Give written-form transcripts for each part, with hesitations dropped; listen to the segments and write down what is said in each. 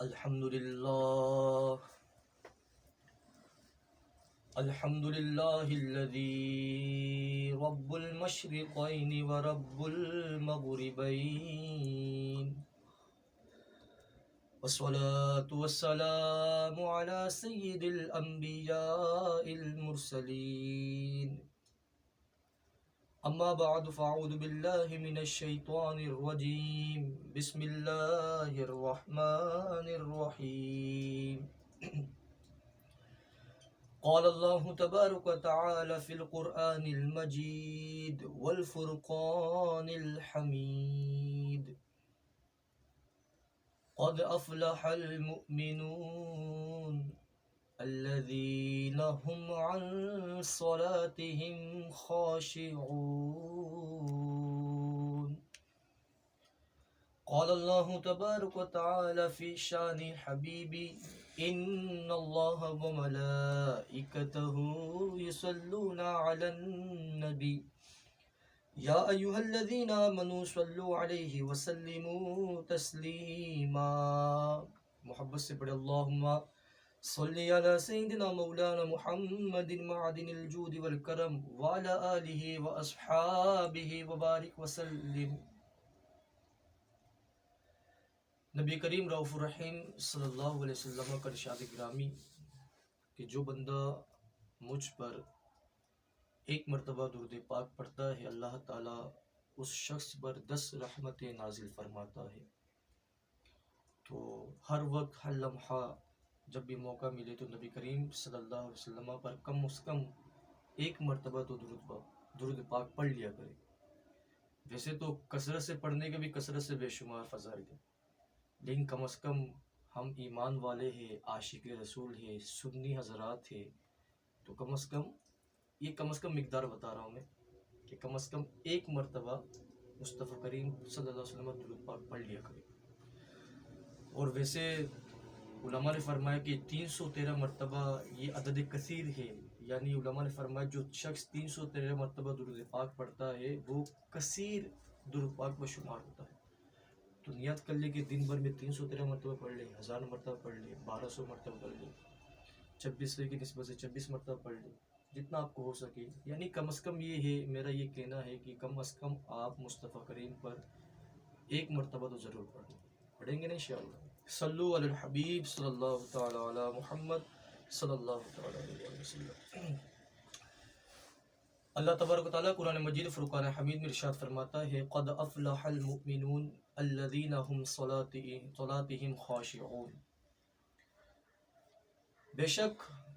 الحمد لله الذي رب المشرقين ورب المغربين، والصلاة والسلام على سيد الأنبياء المرسلين. أما بعد فأعوذ بالله من الشيطان الرجيم. بسم الله الرحمن الرحيم. قال الله تبارك وتعالى في القرآن المجيد والفرقان الحميد: قد أفلح المؤمنون الذين هم عن صلاتهم خاشعون. قال الله تبارك وتعالى في شان حبيبي: إن الله وملائكته يصلون على النبي يا أيها الذين آمنوا صلوا عليه وسلموا تسلیما. محبت سے پڑھے اللہم صلی علی سیدنا مولانا محمد معدن الجود والکرم وعلی آلہ واصحابہ وبارک وسلم. نبی کریم رؤوف الرحیم صلی اللہ علیہ وسلم کا ارشاد گرامی کہ جو بندہ مجھ پر ایک مرتبہ درود پاک پڑھتا ہے اللہ تعالیٰ اس شخص پر 10 رحمتیں نازل فرماتا ہے. تو ہر وقت ہر لمحہ جب بھی موقع ملے تو نبی کریم صلی اللہ علیہ وسلم پر کم از کم ایک مرتبہ تو درود پاک پڑھ لیا کرے. ویسے تو کثرت سے پڑھنے کے بھی کثرت سے بے شمار فضائل ہیں، لیکن کم از کم ہم ایمان والے ہیں، عاشق رسول ہیں، سنی حضرات ہیں، تو کم از کم مقدار بتا رہا ہوں میں کہ کم از کم ایک مرتبہ مصطفیٰ کریم صلی اللہ علیہ وسلم درود پاک پڑھ لیا کرے. اور ویسے علماء نے فرمایا کہ 313 مرتبہ یہ عدد کثیر ہے، یعنی علماء نے فرمایا جو شخص 313 مرتبہ درود پاک پڑھتا ہے وہ کثیر درود پاک میں شمار ہوتا ہے. تو نیت کر لے کہ دن بھر میں 313 مرتبہ پڑھ لے، 1000 مرتبہ پڑھ لے، 1200 مرتبہ پڑھ لے، 26 کی نسبت سے 26 مرتبہ پڑھ لے، جتنا آپ کو ہو سکے. یعنی کم از کم یہ ہے، میرا یہ کہنا ہے کہ کم از کم آپ مصطفیٰ کریم پر ایک مرتبہ تو ضرور پڑھیں گے نا انشاءاللہ. صلو علی الحبیب صلی اللہ تعالی علی محمد صلی اللہ تعالی علیہ وسلم. اللہ تبارک و تعالیٰ قرآن مجید فرقان حمید میں ارشاد فرماتا ہے: قد افلح المؤمنون الذین هم صلاتهم خاشعون. بے شک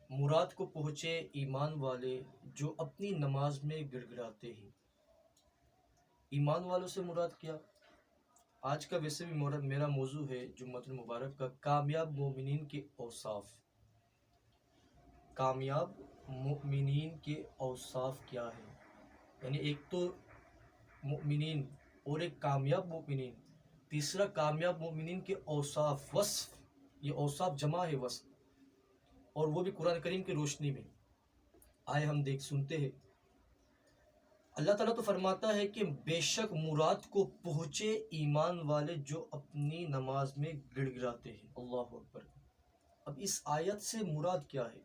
مراد کو پہنچے ایمان والے جو اپنی نماز میں گڑ گڑاتے ہیں. ایمان والوں سے مراد کیا؟ آج کا ویسے بھی میرا موضوع ہے جمعۃ المبارک کا کامیاب مومنین کے اوصاف. کامیاب مومنین کے اوصاف کیا ہے؟ یعنی ایک تو مومنین اور ایک کامیاب مومنین، تیسرا کامیاب مومنین کے اوصاف، وصف. یہ اوصاف جمع ہے وصف، اور وہ بھی قرآن کریم کی روشنی میں. آئے ہم سنتے ہیں. اللہ تعالیٰ تو فرماتا ہے کہ بے شک مراد کو پہنچے ایمان والے جو اپنی نماز میں گڑ گڑاتے ہیں. اللہ اکبر. اب اس آیت سے مراد کیا ہے؟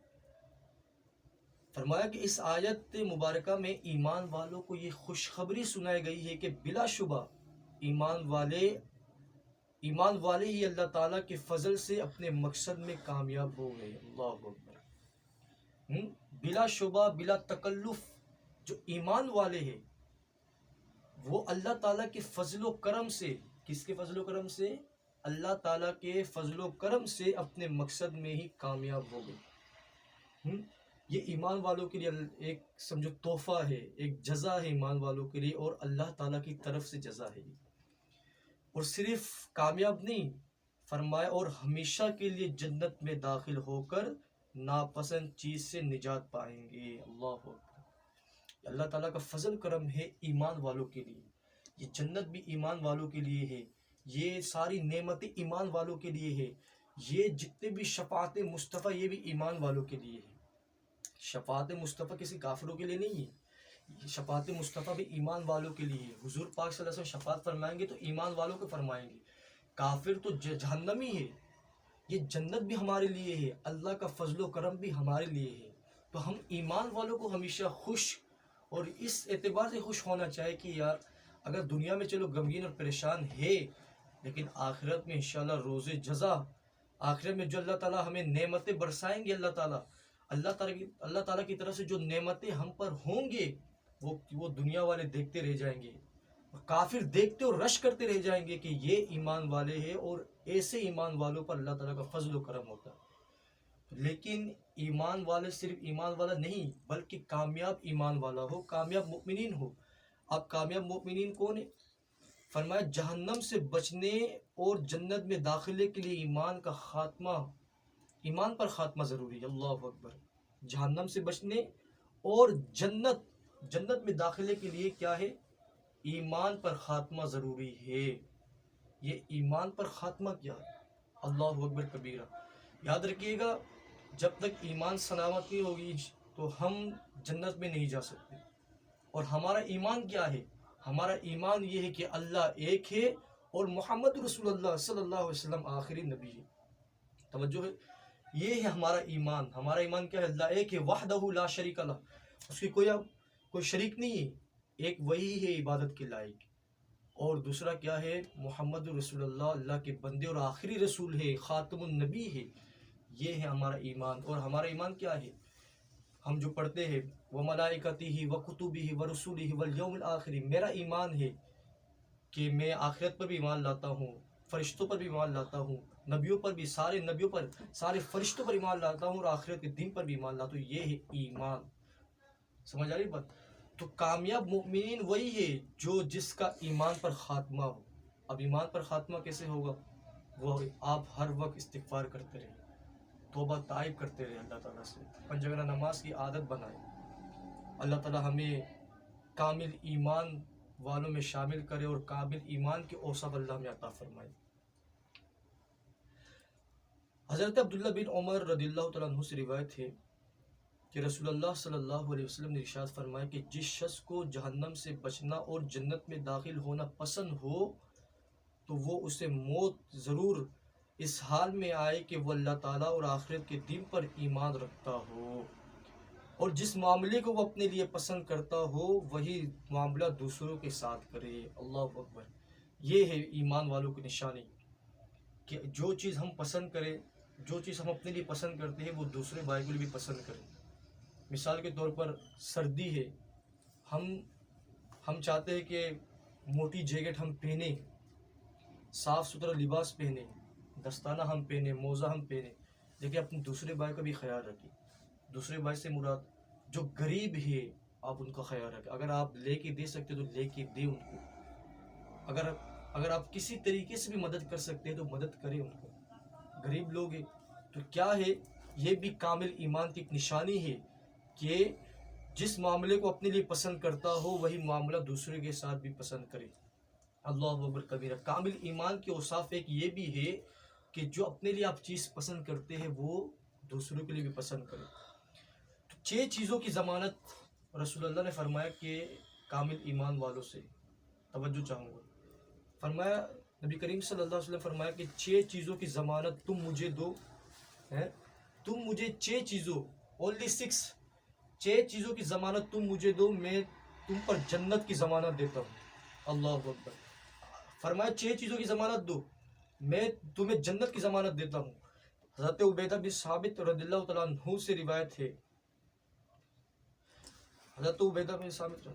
فرمایا کہ اس آیت مبارکہ میں ایمان والوں کو یہ خوشخبری سنائی گئی ہے کہ بلا شبہ ایمان والے ہی اللہ تعالیٰ کے فضل سے اپنے مقصد میں کامیاب ہو گئے. اللہ اکبر. بلا شبہ بلا تکلف جو ایمان والے ہیں وہ اللہ تعالیٰ کے فضل و کرم سے، کس کے فضل و کرم سے؟ اللہ تعالیٰ کے فضل و کرم سے اپنے مقصد میں ہی کامیاب ہو گئے. یہ ایمان والوں کے لیے ایک سمجھو تحفہ ہے، ایک جزا ہے ایمان والوں کے لیے، اور اللہ تعالیٰ کی طرف سے جزا ہے. اور صرف کامیاب نہیں فرمایا، اور ہمیشہ کے لیے جنت میں داخل ہو کر ناپسند چیز سے نجات پائیں گے. اللہ اکبر. اللہ تعالیٰ کا فضل کرم ہے ایمان والوں کے لیے. یہ جنت بھی ایمان والوں کے لیے ہے، یہ ساری نعمتیں ایمان والوں کے لیے ہے، یہ جتنے بھی شفاعت مصطفیٰ یہ بھی ایمان والوں کے لیے ہے. شفاعت مصطفیٰ کسی کافروں کے لیے نہیں ہے، شفاعت مصطفیٰ بھی ایمان والوں کے لیے ہے. حضور پاک صلی اللہ علیہ وسلم شفاعت فرمائیں گے تو ایمان والوں کو فرمائیں گے. کافر تو جہنمی ہے، یہ جنت بھی ہمارے لیے ہے، اللہ کا فضل و کرم بھی ہمارے لیے ہے۔ تو ہم ایمان والوں کو ہمیشہ خوش اور اس اعتبار سے خوش ہونا چاہیے کہ یار اگر دنیا میں چلو غمگین اور پریشان ہے، لیکن آخرت میں انشاءاللہ روز جزا، آخرت میں جو اللہ تعالیٰ ہمیں نعمتیں برسائیں گے، اللہ تعالیٰ کی طرف سے جو نعمتیں ہم پر ہوں گے وہ دنیا والے دیکھتے رہ جائیں گے، کافر دیکھتے اور رش کرتے رہ جائیں گے کہ یہ ایمان والے ہیں، اور ایسے ایمان والوں پر اللہ تعالیٰ کا فضل و کرم ہوتا ہے۔ لیکن ایمان والے صرف ایمان والا نہیں بلکہ کامیاب ایمان والا ہو، کامیاب مؤمنین ہو۔ اب کامیاب مؤمنین کون ہے؟ فرمایا جہنم سے بچنے اور جنت میں داخلے کے لیے ایمان پر خاتمہ ضروری ہے۔ اللہ اکبر۔ جہنم سے بچنے اور جنت میں داخلے کے لیے کیا ہے؟ ایمان پر خاتمہ ضروری ہے۔ یہ ایمان پر خاتمہ کیا ہے؟ اللہ اکبر کبیرہ۔ یاد رکھیے گا، جب تک ایمان سلامت نہیں ہوگی تو ہم جنت میں نہیں جا سکتے۔ اور ہمارا ایمان کیا ہے؟ ہمارا ایمان یہ ہے کہ اللہ ایک ہے اور محمد رسول اللہ صلی اللہ علیہ وسلم آخری نبی ہے۔ توجہ ہے، یہ ہے ہمارا ایمان۔ ہمارا ایمان کیا ہے؟ اللہ ایک ہے، وحدہ لا شریک لہ، اس کی کوئی شریک نہیں ہے، ایک وہی ہے عبادت کے لائق۔ اور دوسرا کیا ہے؟ محمد رسول اللہ اللہ کے بندے اور آخری رسول ہے، خاتم النبی ہے۔ یہ ہے ہمارا ایمان۔ اور ہمارا ایمان کیا ہے؟ ہم جو پڑھتے ہیں وَمَلَائِكَتِهِ وَكُتُبِهِ وَرُسُلِهِ وَالْيَوْمِ الْآخِرِ، میرا ایمان ہے کہ میں آخرت پر بھی ایمان لاتا ہوں، فرشتوں پر بھی ایمان لاتا ہوں، نبیوں پر بھی، سارے نبیوں پر، سارے فرشتوں پر ایمان لاتا ہوں، اور آخرت کے دن پر بھی ایمان لاتا ہوں۔ یہ ہے ایمان۔ سمجھ آ رہی بات؟ تو کامیاب مومنین وہی ہے جس کا ایمان پر خاتمہ ہو۔ اب ایمان پر خاتمہ کیسے ہوگا؟ وہ آپ ہر وقت استغفار کرتے رہیں، توبہ طائب کرتے رہے، اللہ تعالیٰ سے پنجگانہ نماز کی عادت بنائے۔ اللہ تعالیٰ ہمیں کامل ایمان والوں میں شامل کرے اور کامل ایمان کے اوصاف اللہ ہمیں عطا فرمائے۔ حضرت عبداللہ بن عمر رضی اللہ تعالیٰ عنہ سے روایت ہے کہ رسول اللہ صلی اللہ علیہ وسلم نے ارشاد فرمایا کہ جس شخص کو جہنم سے بچنا اور جنت میں داخل ہونا پسند ہو تو وہ اسے موت ضرور اس حال میں آئے کہ وہ اللہ تعالیٰ اور آخرت کے دن پر ایمان رکھتا ہو، اور جس معاملے کو وہ اپنے لیے پسند کرتا ہو وہی معاملہ دوسروں کے ساتھ کرے۔ اللہ اکبر۔ یہ ہے ایمان والوں کی نشانی کہ جو چیز ہم پسند کریں، جو چیز ہم اپنے لیے پسند کرتے ہیں وہ دوسرے بھائی کو بھی پسند کریں۔ مثال کے طور پر سردی ہے، ہم چاہتے ہیں کہ موٹی جیکٹ ہم پہنیں، صاف ستھرا لباس پہنیں، دستانہ ہم پہنیں، موزہ ہم پہنیں، لیکن اپنے دوسرے بھائی کا بھی خیال رکھیں۔ دوسرے بھائی سے مراد جو غریب ہے آپ ان کا خیال رکھیں۔ اگر آپ لے کے دے سکتے تو لے کے دیں ان کو، اگر آپ کسی طریقے سے بھی مدد کر سکتے ہیں تو مدد کریں ان کو۔ غریب لوگ ہیں تو کیا ہے، یہ بھی کامل ایمان کی ایک نشانی ہے کہ جس معاملے کو اپنے لیے پسند کرتا ہو وہی معاملہ دوسرے کے ساتھ بھی پسند کرے۔ اللہ اکبر کبیرہ۔ کامل ایمان کے اوصاف ایک یہ بھی ہے کہ جو اپنے لیے آپ چیز پسند کرتے ہیں وہ دوسروں کے لیے بھی پسند کرے۔ تو 6 چیزوں کی ضمانت رسول اللہ نے فرمایا کہ کامل ایمان والوں سے، توجہ چاہوں گا۔ فرمایا نبی کریم صلی اللہ علیہ وسلم فرمایا کہ 6 چیزوں کی ضمانت تم مجھے دو، تم مجھے 6 چیزوں، only 6 چیزوں کی ضمانت تم مجھے دو، میں تم پر جنت کی ضمانت دیتا ہوں۔ اللہ اکبر۔ فرمایا 6 چیزوں کی ضمانت دو، میں تمہیں جنت کی ضمانت دیتا ہوں۔ حضرت عبیدہ بن ثابت رضی اللہ تعالیٰ عنہ سے روایت ہے، حضرت عبیدہ بن ثابت